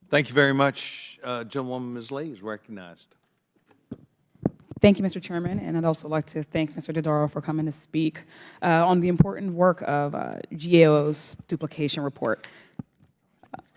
Thank you very much. Gentlewoman, Ms. Lee is recognized. Thank you, Mr. Chairman, and I'd also like to thank Mr. Dodaro for coming to speak on the important work of GAO's duplication report.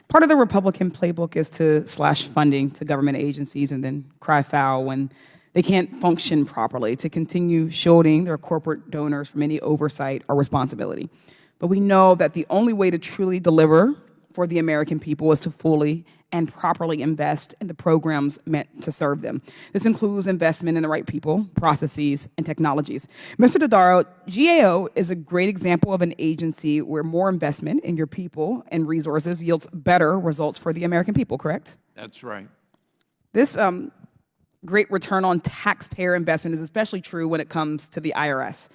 Part of the Republican playbook is to slash funding to government agencies and then cry foul when they can't function properly, to continue shielding their corporate donors from any oversight or responsibility. But we know that the only way to truly deliver for the American people is to fully and properly invest in the programs meant to serve them. This includes investment in the right people, processes, and technologies. Mr. Dodaro, GAO is a great example of an agency where more investment in your people and resources yields better results for the American people, correct? That's right. This great return on taxpayer investment is especially true when it comes to the IRS.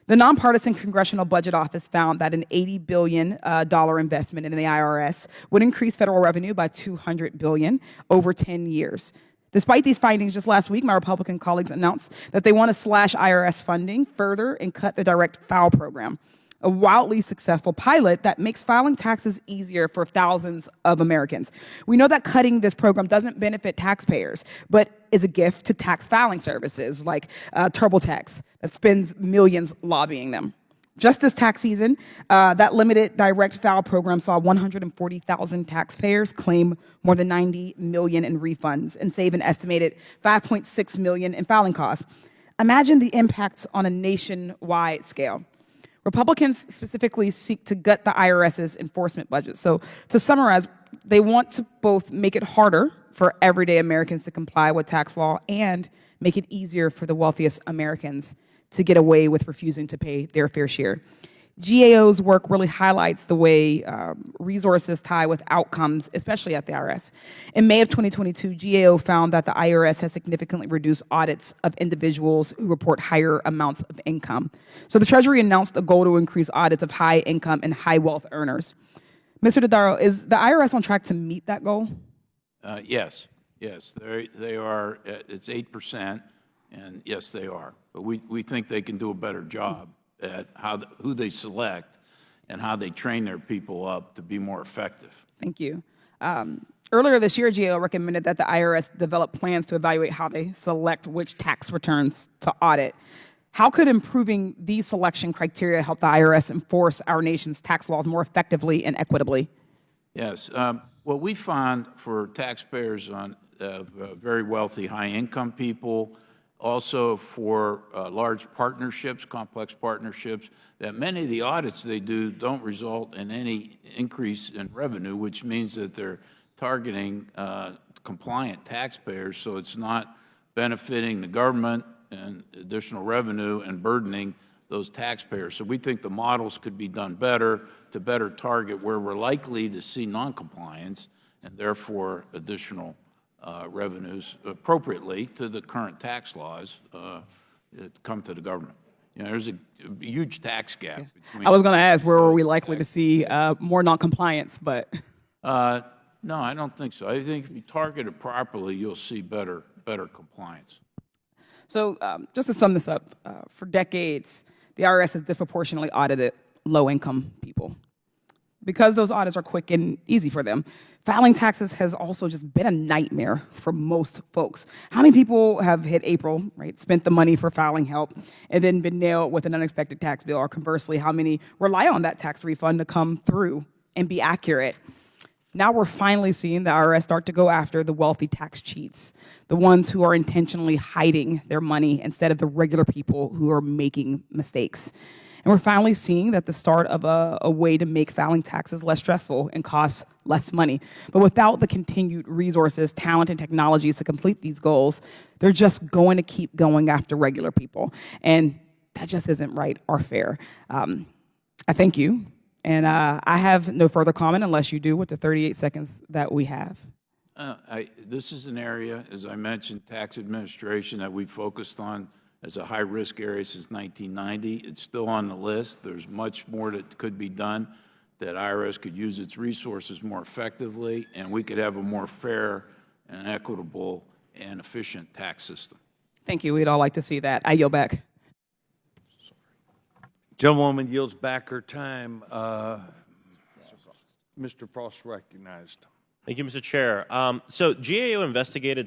The nonpartisan Congressional Budget Office found that an $80 billion investment in the IRS would increase federal revenue by $200 billion over 10 years. Despite these findings, just last week, my Republican colleagues announced that they want to slash IRS funding further and cut the direct file program, a wildly successful pilot that makes filing taxes easier for thousands of Americans. We know that cutting this program doesn't benefit taxpayers, but is a gift to tax filing services like TurboTax that spends millions lobbying them. Just this tax season, that limited direct file program saw 140,000 taxpayers claim more than $90 million in refunds and save an estimated $5.6 million in filing costs. Imagine the impact on a nationwide scale. Republicans specifically seek to gut the IRS's enforcement budget. So to summarize, they want to both make it harder for everyday Americans to comply with tax law and make it easier for the wealthiest Americans to get away with refusing to pay their fair share. GAO's work really highlights the way resources tie with outcomes, especially at the IRS. In May of 2022, GAO found that the IRS has significantly reduced audits of individuals who report higher amounts of income. So the Treasury announced a goal to increase audits of high income and high wealth earners. Mr. Dodaro, is the IRS on track to meet that goal? Yes, they are. It's 8%, and yes, they are. But we think they can do a better job at who they select and how they train their people up to be more effective. Thank you. Earlier this year, GAO recommended that the IRS develop plans to evaluate how they select which tax returns to audit. How could improving these selection criteria help the IRS enforce our nation's tax laws more effectively and equitably? Yes. What we found for taxpayers on very wealthy, high-income people, also for large partnerships, complex partnerships, that many of the audits they do don't result in any increase in revenue, which means that they're targeting compliant taxpayers, so it's not benefiting the government and additional revenue and burdening those taxpayers. So we think the models could be done better to better target where we're likely to see noncompliance and therefore additional revenues appropriately to the current tax laws that come to the government. You know, there's a huge tax gap. I was going to ask, where are we likely to see more noncompliance, but... No, I don't think so. I think if you target it properly, you'll see better compliance. So just to sum this up, for decades, the IRS has disproportionately audited low-income people. Because those audits are quick and easy for them, filing taxes has also just been a nightmare for most folks. How many people have hit April, right, spent the money for filing help, and then been nailed with an unexpected tax bill? Or conversely, how many rely on that tax refund to come through and be accurate? Now we're finally seeing the IRS start to go after the wealthy tax cheats, the ones who are intentionally hiding their money instead of the regular people who are making mistakes. And we're finally seeing that the start of a way to make filing taxes less stressful and cost less money. But without the continued resources, talent, and technologies to complete these goals, they're just going to keep going after regular people. And that just isn't right or fair. I thank you. And I have no further comment unless you do with the 38 seconds that we have. This is an area, as I mentioned, tax administration that we focused on as a high-risk area since 1990. It's still on the list. There's much more that could be done, that IRS could use its resources more effectively, and we could have a more fair and equitable and efficient tax system. Thank you. We'd all like to see that. I yield back. Gentlewoman yields back her time. Mr. Frost recognized. Thank you, Mr. Chair. So GAO investigated